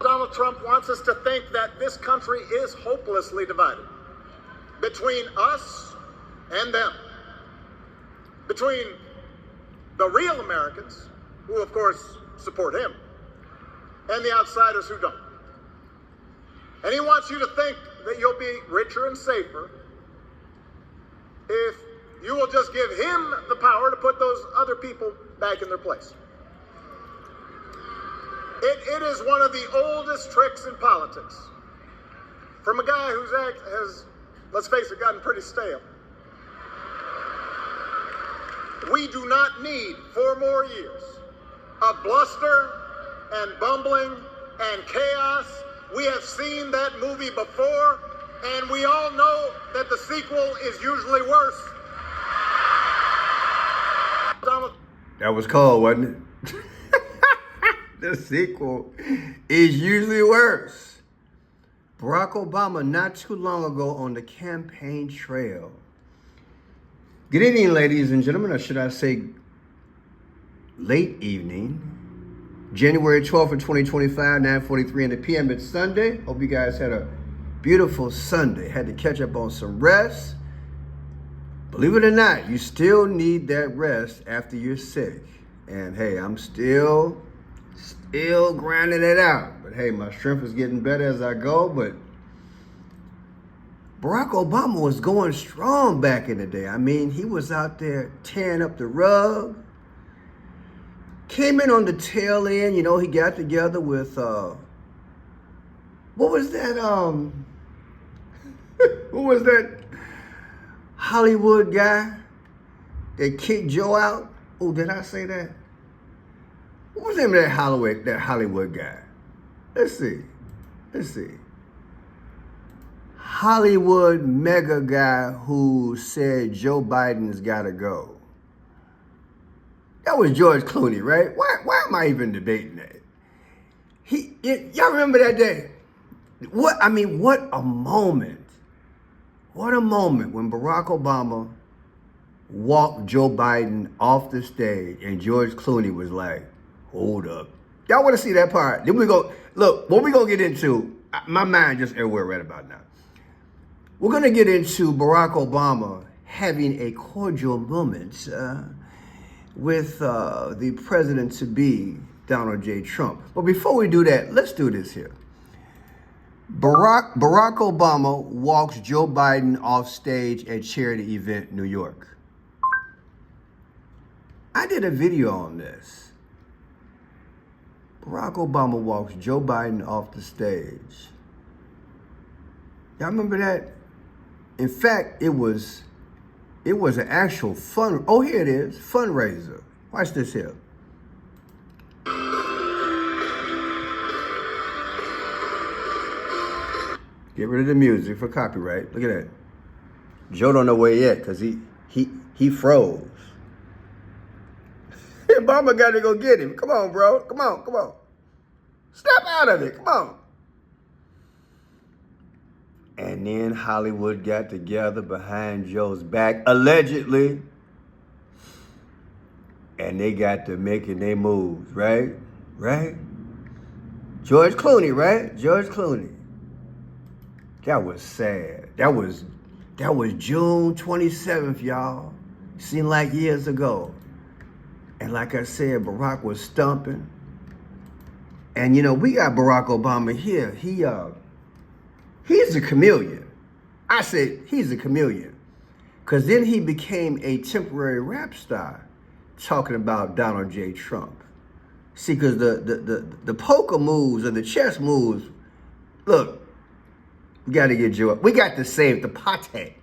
Donald Trump wants us to think that this country is hopelessly divided between us and them, between the real Americans, who of course support him, and the outsiders who don't. And he wants you to think that you'll be richer and safer if you will just give him the power to put those other people back in their place. It is one of the oldest tricks in politics from a guy whose act has, let's face it, gotten pretty stale. We do not need 4 more years of bluster and bumbling and chaos. We have seen that movie before, and we all know that the sequel is usually worse. That was cold, wasn't it? The sequel is usually worse. Barack Obama, not too long ago on the campaign trail. Good evening, ladies and gentlemen, or should I say late evening. January 12th of 2025, 9:43 in the PM. It's Sunday. Hope you guys had a beautiful Sunday. Had to catch up on some rest. Believe it or not, you still need that rest after you're sick. And hey, I'm still grinding it out. But hey, my strength is getting better as I go. But Barack Obama was going strong back in the day. I mean, he was out there tearing up the rug. Came in on the tail end, you know, he got together with, what was that Hollywood guy that kicked Joe out? Oh, did I say that? What was the name of that Hollywood guy? Let's see. Hollywood mega guy who said Joe Biden's gotta go. That was George Clooney, right? Why am I even debating that? Y'all remember that day? What a moment. What a moment when Barack Obama walked Joe Biden off the stage and George Clooney was like, hold up. Y'all want to see that part? Then we go, look, what we going to get into, my mind just everywhere right about now. We're going to get into Barack Obama having a cordial moment with the president-to-be, Donald J. Trump. But before we do that, let's do this here. Barack Obama walks Joe Biden off stage at charity event, New York. I did a video on this. Barack Obama walks Joe Biden off the stage. Y'all remember that? In fact, it was an actual here it is, fundraiser. Watch this here. Get rid of the music for copyright. Look at that. Joe don't know where he at because he froze. Obama got to go get him. Come on, bro. Come on. Step out of it. Come on. And then Hollywood got together behind Joe's back, allegedly. And they got to making their moves, right? George Clooney, right? George Clooney. That was sad. That was June 27th, y'all. Seemed like years ago. And like I said, Barack was stumping. And you know, we got Barack Obama here. He's a chameleon. I said he's a chameleon. Because then he became a temporary rap star talking about Donald J. Trump. See, because the poker moves or the chess moves, look, we got to get Joe up. We got to save the pate.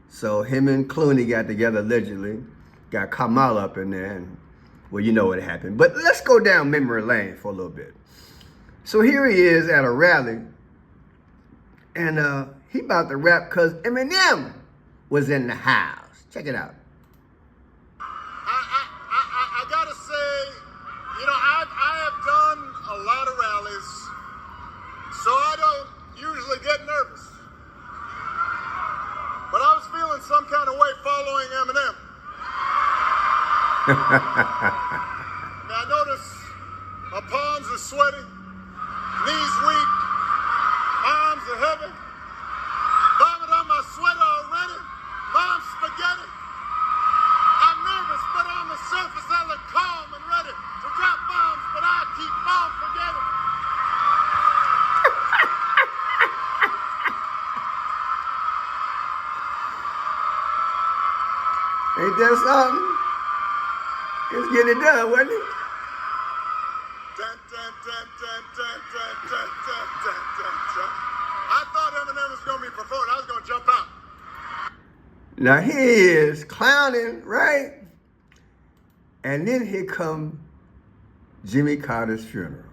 So him and Clooney got together allegedly, got Kamala up in there, and well, you know what happened. But let's go down memory lane for a little bit. So here he is at a rally, and he about to rap because Eminem was in the house. Check it out. I gotta say, you know, I have done a lot of rallies, so I don't usually get nervous. But I was feeling some kind of way following Eminem. Now I notice my palms are sweaty. knees weak, arms are heavy, vomit on my sweater already, mom's spaghetti. I'm nervous, but on the surface I look calm and ready to drop bombs, but I keep on forgetting. Ain't that something? It's getting it done, wasn't it? Dun, dun, dun, dun, dun, dun, dun, dun, dun, dun, dun. I thought Eminem was going to be performing. I was going to jump out. Now here he is clowning, right? And then here come Jimmy Carter's funeral.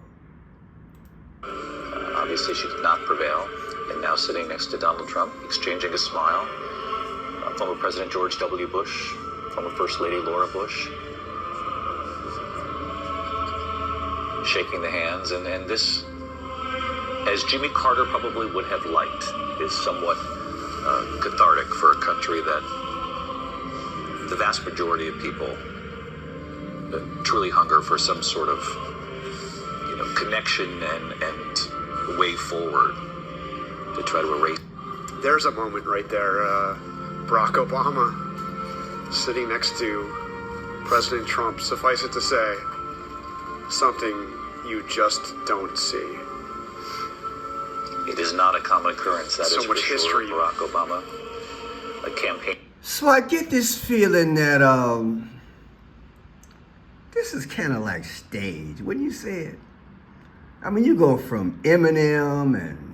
Obviously, she did not prevail. And now sitting next to Donald Trump, exchanging a smile. Former President George W. Bush, former First Lady Laura Bush, shaking the hands. And this, as Jimmy Carter probably would have liked, is somewhat cathartic for a country that the vast majority of people truly hunger for some sort of connection and way forward to try to erase. There's a moment right there. Barack Obama sitting next to President Trump. Suffice it to say, something you just don't see. It is not a common occurrence. That So is much for history. Sure. Barack Obama, a campaign. So I get this feeling that this is kind of like stage. Wouldn't you say it? I mean, you go from Eminem and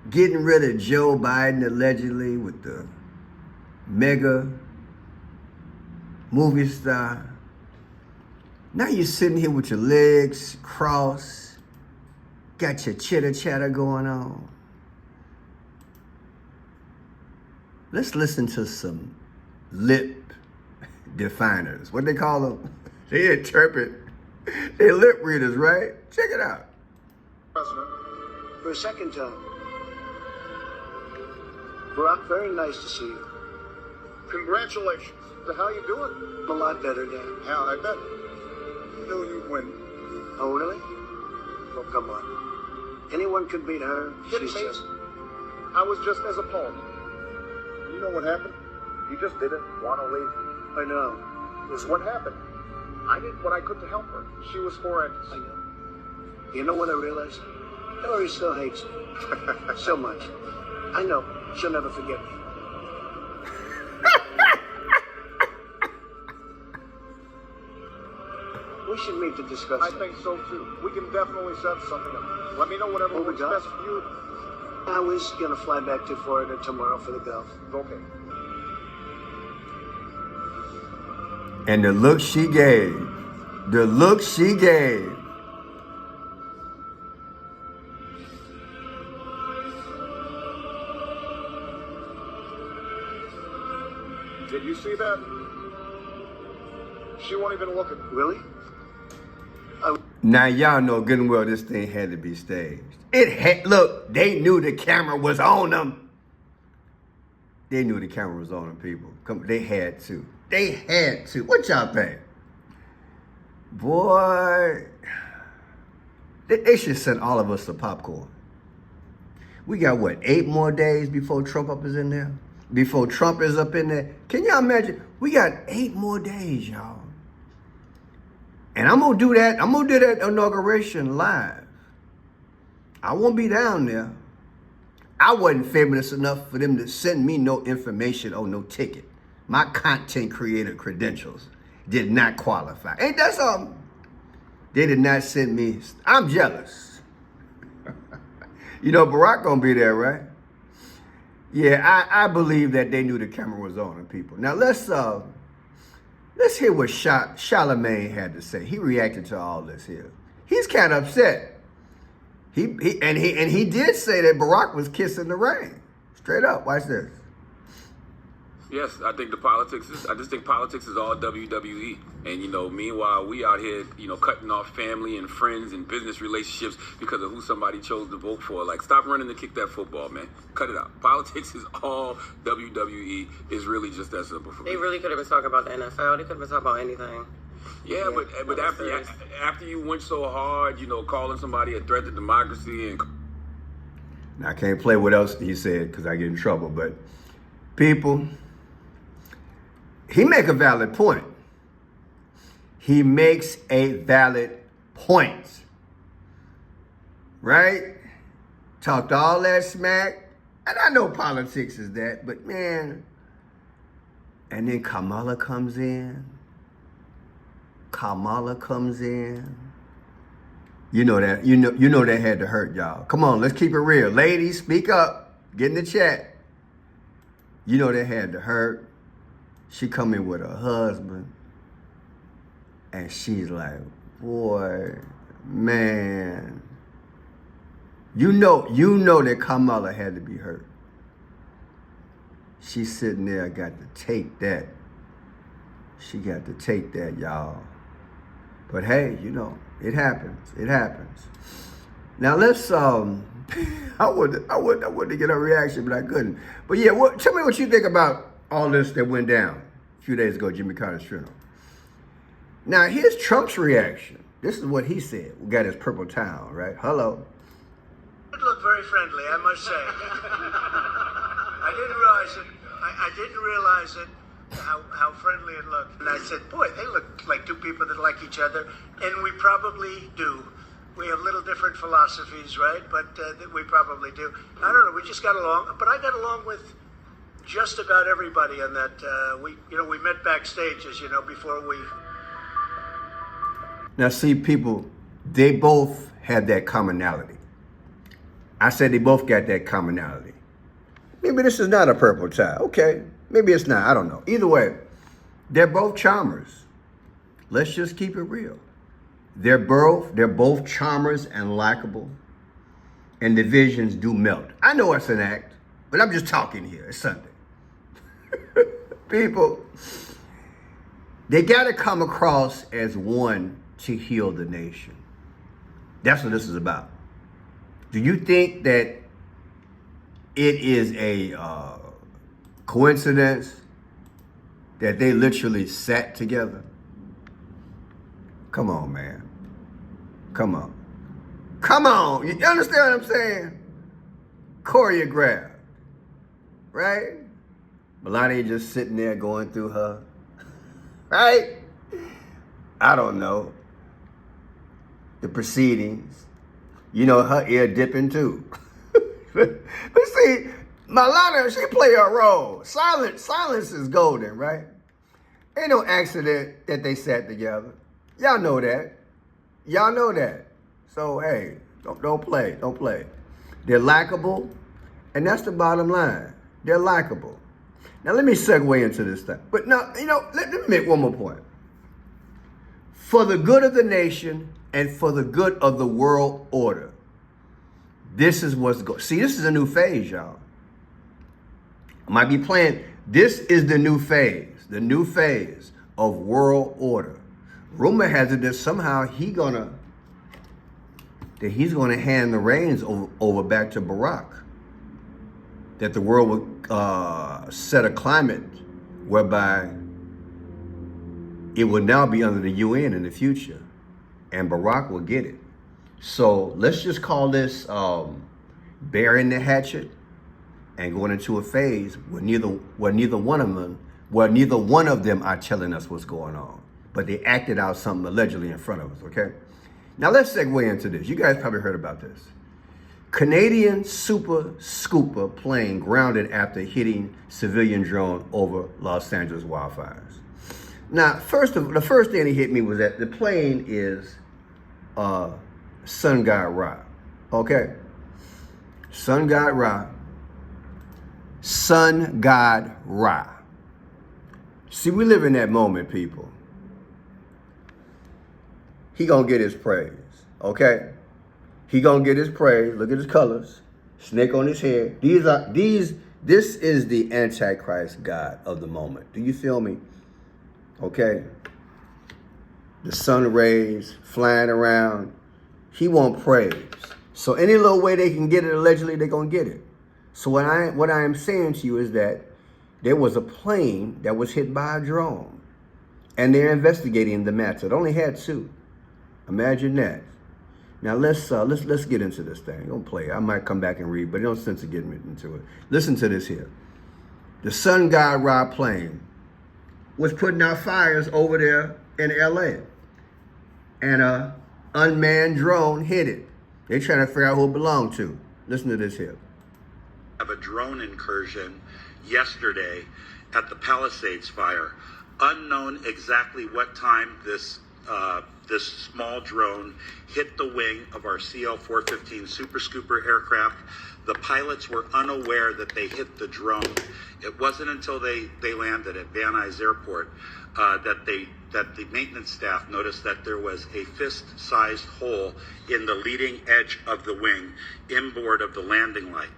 getting rid of Joe Biden allegedly with the mega movie star. Now you're sitting here with your legs crossed, got your chitter chatter going on. Let's listen to some lip definers. What they call them? They interpret. They're lip readers, right? Check it out. President. For a second time. Barack, very nice to see you. Congratulations. So how you doing? A lot better, Dad. Hell, I bet. You knew you'd win. Oh, really? Well, come on. Anyone could beat her. Kidding She's me? just... I was just as a pawn. You know what happened? You just didn't want to leave. I know. This is what happened. I did what I could to help her. She was for I know. You know what I realized? Hillary still hates me. So much. I know. She'll never forget me. We should meet to discuss I it. think so too. We can definitely set something up. Let me know whatever Oh, works God. best for you. I was going to fly back to Florida tomorrow for the golf. Okay. And the look she gave. The look she gave. Did you see that? She won't even look at me. Really? Now y'all know good and well this thing had to be staged. It had, look, they knew the camera was on them. They knew the camera was on them, people. Come, they had to. They had to. What y'all think? Boy, they should send all of us some popcorn. We got what, 8 more days before Trump up is in there? Before Trump is up in there? Can y'all imagine? We got 8 more days, y'all. And I'm gonna do that. I'm gonna do that inauguration live. I won't be down there. I wasn't famous enough for them to send me no information or no ticket. My content creator credentials did not qualify. Ain't that something? They did not send me. I'm jealous. You know, Barack gonna be there, right? Yeah, I believe that they knew the camera was on them, people. Now let's hear what Charlemagne had to say. He reacted to all this here. He's kind of upset. He did say that Barack was kissing the ring. Straight up. Watch this. Yes, I think I just think politics is all WWE. And, meanwhile, we out here, cutting off family and friends and business relationships because of who somebody chose to vote for. Like, stop running to kick that football, man. Cut it out. Politics is all WWE. Is really just that simple for me. They really could have been talking about the NFL. They could have been talking about anything. Yeah, but after you went so hard, you know, calling somebody a threat to democracy and Now, I can't play what else he said because I get in trouble, but people, he make a valid point. He makes a valid point. Right? Talked all that smack. And I know politics is that, but man. And then Kamala comes in. You know that, you know that had to hurt y'all. Come on, let's keep it real. Ladies, speak up. Get in the chat. You know that had to hurt. She come in with her husband. And she's like, boy, man. You know that Kamala had to be hurt. She's sitting there, got to take that. She got to take that, y'all. But hey, you know, it happens. It happens. Now let's I wanted to get a reaction, but I couldn't. But yeah, tell me what you think about all this that went down a few days ago, Jimmy Carter's funeral. Now here's Trump's reaction. This is what he said. We got his purple towel, right? Hello. It looked very friendly, I must say. I didn't realize it. How friendly it looked. And I said, boy, they look like two people that like each other. And we probably do. We have little different philosophies, right? But we probably do. I don't know, we just got along. But I got along with just about everybody on that. We met backstage, as you know, before we... Now see, people, they both had that commonality. I said they both got that commonality. Maybe this is not a purple tie. Okay. Maybe it's not. I don't know. Either way, they're both charmers. Let's just keep it real. They're both charmers and likable. And the visions do melt. I know it's an act, but I'm just talking here. It's Sunday. People, they got to come across as one to heal the nation. That's what this is about. Do you think that it is a coincidence that they literally sat together? Come on, man. Come on. Come on. You understand what I'm saying? Choreographed. Right? Melania just sitting there going through her. Right? I don't know. The proceedings. You know, her ear dipping too. But see, Melania, she play her role. Silence is golden, right? Ain't no accident that they sat together. Y'all know that. Y'all know that. So, hey, don't play. They're likable, and that's the bottom line. They're likable. Now, let me segue into this thing. But now, let me make one more point. For the good of the nation and for the good of the world order, this is what's going. See, this is a new phase, y'all. I might be playing. This is the new phase of world order. Rumor has it that somehow he's gonna hand the reins over back to Barack. That the world will set a climate whereby it will now be under the UN in the future, and Barack will get it. So let's just call this burying the hatchet and going into a phase where neither one of them are telling us what's going on, but they acted out something allegedly in front of us. Okay, now let's segue into this. You guys probably heard about this. Canadian Super Scooper plane grounded after hitting civilian drone over Los Angeles wildfires. Now, the first thing that hit me was that the plane is Sun God Ra. Okay? Sun God Ra. Sun God Ra. See, we live in that moment, people. He gonna get his praise. Okay? He gonna get his praise. Look at his colors. Snake on his head. This is the Antichrist God of the moment. Do you feel me? Okay? The sun rays flying around. He want praise. So any little way they can get it, allegedly, they're gonna get it. So what I am saying to you is that there was a plane that was hit by a drone. And they're investigating the matter. It only had 2. Imagine that. Now let's get into this thing. Don't play. I might come back and read, but no sense of getting into it. Listen to this here. The Sun God Ra plane was putting out fires over there in LA. And a unmanned drone hit it. They're trying to figure out who it belonged to. Listen to this here. Of a drone incursion yesterday at the Palisades fire. Unknown exactly what time this small drone hit the wing of our CL-415 Super Scooper aircraft. The pilots were unaware that they hit the drone. It wasn't until they landed at Van Nuys Airport that the maintenance staff noticed that there was a fist-sized hole in the leading edge of the wing inboard of the landing light.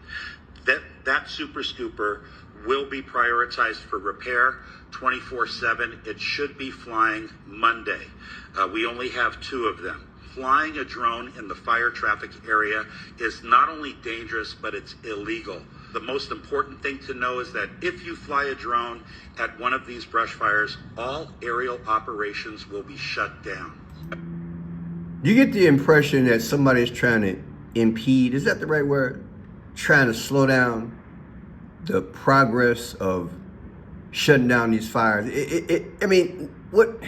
That Super Scooper will be prioritized for repair 24/7. It should be flying Monday. We only have 2 of them. Flying a drone in the fire traffic area is not only dangerous, but it's illegal. The most important thing to know is that if you fly a drone at one of these brush fires, all aerial operations will be shut down. You get the impression that somebody's trying to impede, is that the right word? Trying to slow down the progress of shutting down these fires. I mean, what?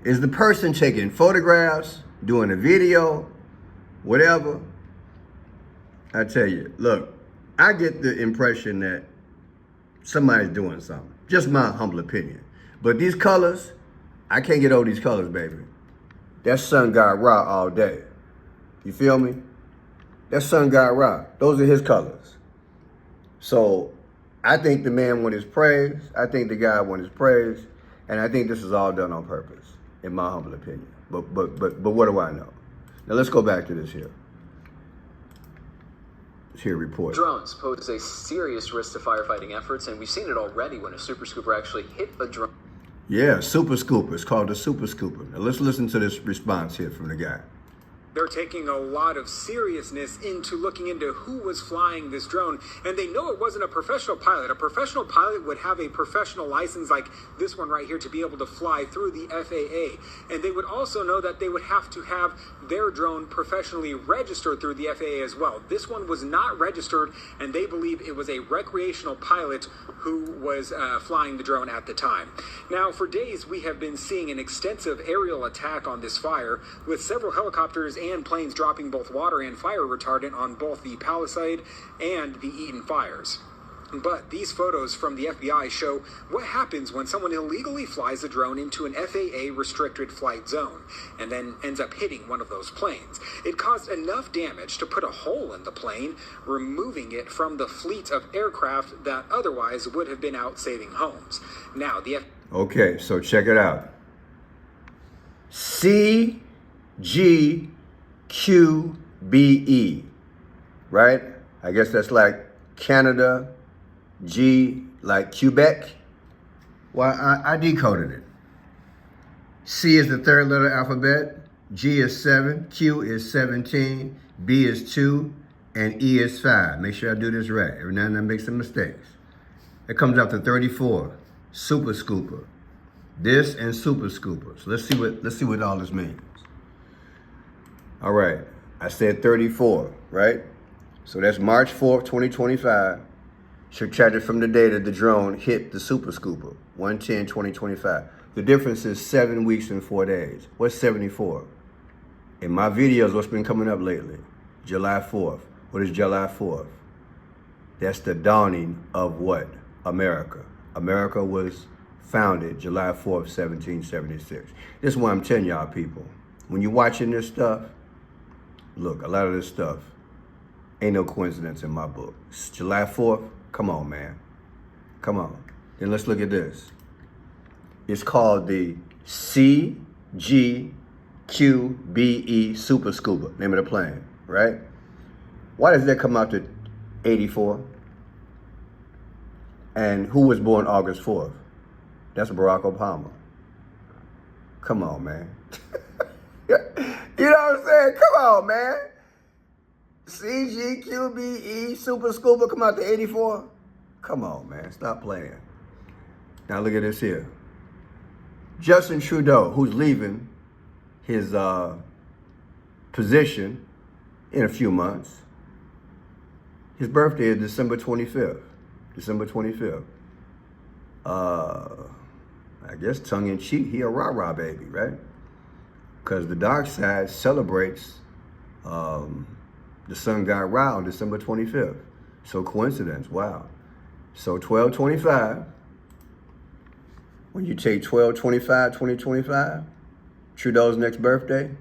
Is the person taking photographs, doing a video, whatever? I tell you, look, I get the impression that somebody's doing something. Just my humble opinion. But these colors, I can't get over these colors, baby. That's Sun God Ra all day. You feel me? That's Sun God Ra. Those are his colors. So I think the man won his praise. I think the guy won his praise. And I think this is all done on purpose, in my humble opinion. But what do I know? Now let's go back to this here. Let's hear a report. Drones pose a serious risk to firefighting efforts, and we've seen it already when a Super Scooper actually hit a drone. Yeah, Super Scooper. It's called the Super Scooper. Now let's listen to this response here from the guy. They're taking a lot of seriousness into looking into who was flying this drone, and they know it wasn't a professional pilot. A professional pilot would have a professional license like this one right here to be able to fly through the FAA, and they would also know that they would have to have their drone professionally registered through the FAA as well. This one was not registered, and they believe it was a recreational pilot who was flying the drone at the time. Now, for days, we have been seeing an extensive aerial attack on this fire, with several helicopters and planes dropping both water and fire retardant on both the Palisade and the Eaton fires. But these photos from the FBI show what happens when someone illegally flies a drone into an FAA restricted flight zone and then ends up hitting one of those planes. It caused enough damage to put a hole in the plane, removing it from the fleet of aircraft that otherwise would have been out saving homes. Now, Okay, so check it out. CGQBE, right? I guess that's like Canada, G like Quebec. Well, I decoded it. C is the third letter alphabet, G is 7, Q is 17, B is 2, and E is 5. Make sure I do this right. Every now and then I make some mistakes. It comes out to 34. Super Scooper. This and Super Scooper. So let's see what all this means. All right, I said 34, right? So that's March 4th, 2025. Subtracted from the date that the drone hit the Super Scooper, 1/10/2025. The difference is 7 weeks and 4 days. What's 74? In my videos, what's been coming up lately? July 4th. What is July 4th? That's the dawning of what? America. America was founded July 4th, 1776. This is why I'm telling y'all people, when you're watching this stuff, look, a lot of this stuff ain't no coincidence in my book. It's July 4th, come on, man. Come on. Then let's look at this. It's called the CGQBE Super Scooper, name of the plane, right? Why does that come out to 84? And who was born August 4th? That's Barack Obama. Come on, man. You know what I'm saying? Come on, man. CGQBE Super Scooper come out to 84? Come on, man. Stop playing. Now look at this here. Justin Trudeau, who's leaving his position in a few months. His birthday is December 25th. December 25th. I guess tongue in cheek, he a rah-rah baby, right? Because the dark side celebrates the sun god Ra on December 25th. So coincidence, wow. So 12/25, when you take 12/25, 2025, Trudeau's next birthday,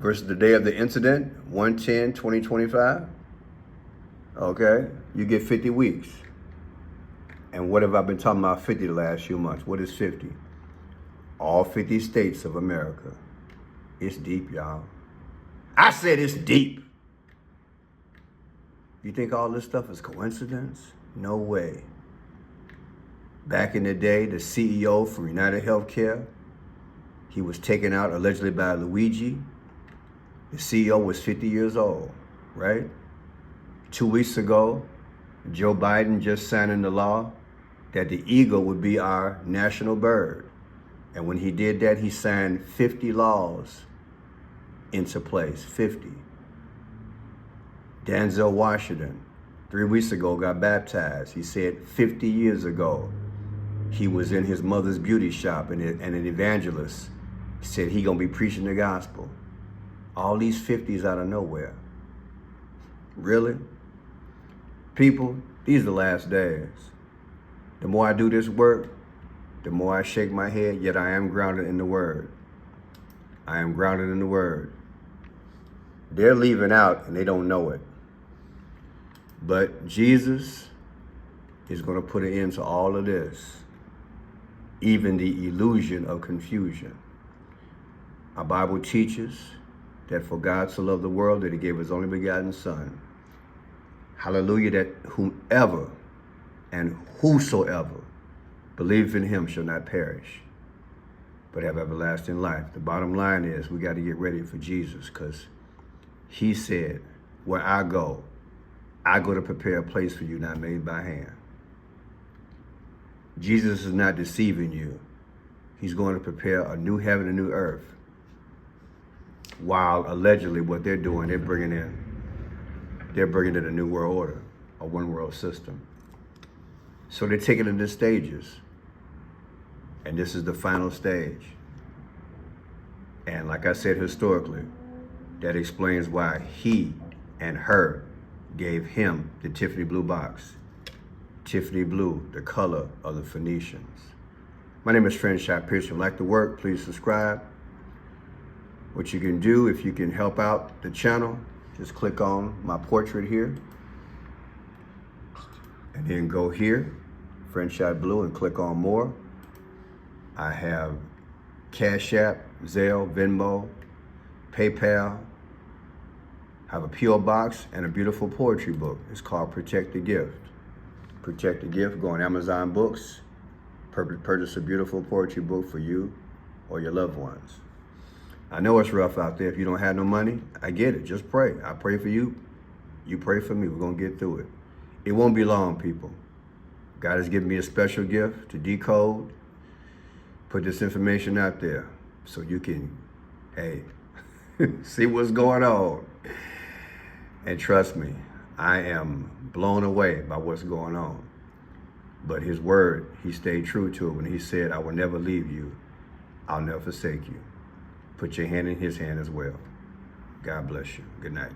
versus the day of the incident, 1/10/2025, okay, you get 50 weeks. And what have I been talking about 50 the last few months? What is 50? All 50 states of America. It's deep, y'all. I said it's deep. You think all this stuff is coincidence? No way. Back in the day, the CEO from United Healthcare, he was taken out allegedly by Luigi. The CEO was 50 years old, right? 2 weeks ago, Joe Biden just signed into law that the eagle would be our national bird. And when he did that, he signed 50 laws into place, 50. Denzel Washington, 3 weeks ago, got baptized. He said 50 years ago, he was in his mother's beauty shop and an evangelist said he gonna be preaching the gospel. All these 50s out of nowhere. Really? People, these are the last days. The more I do this work, the more I shake my head, yet I am grounded in the word. I am grounded in the word. They're leaving out and they don't know it. But Jesus is going to put an end to all of this, even the illusion of confusion. Our Bible teaches that for God so loved the world that he gave his only begotten Son. Hallelujah, that whomever and whosoever believes in him shall not perish, but have everlasting life. The bottom line is we got to get ready for Jesus, because he said, where I go to prepare a place for you not made by hand. Jesus is not deceiving you. He's going to prepare a new heaven and new earth. While allegedly what they're doing, they're bringing in a new world order, a one world system. So they're taking it into stages. And this is the final stage. And like I said historically, that explains why he and her gave him the Tiffany blue box. Tiffany blue, the color of the Phoenicians. My name is Friendship Pierce. If you like the work, please subscribe. What you can do, if you can help out the channel, just click on my portrait here. And then go here, Friendship Blue, and click on more. I have Cash App, Zelle, Venmo, PayPal. I have a P.O. box and a beautiful poetry book. It's called Protect the Gift. Protect the Gift. Go on Amazon Books. Purchase a beautiful poetry book for you or your loved ones. I know it's rough out there. If you don't have no money, I get it. Just pray. I pray for you. You pray for me. We're going to get through it. It won't be long, people. God has given me a special gift to decode, put this information out there so you can, hey, see what's going on. And trust me, I am blown away by what's going on. But his word, he stayed true to it when he said, I will never leave you. I'll never forsake you. Put your hand in his hand as well. God bless you. Good night.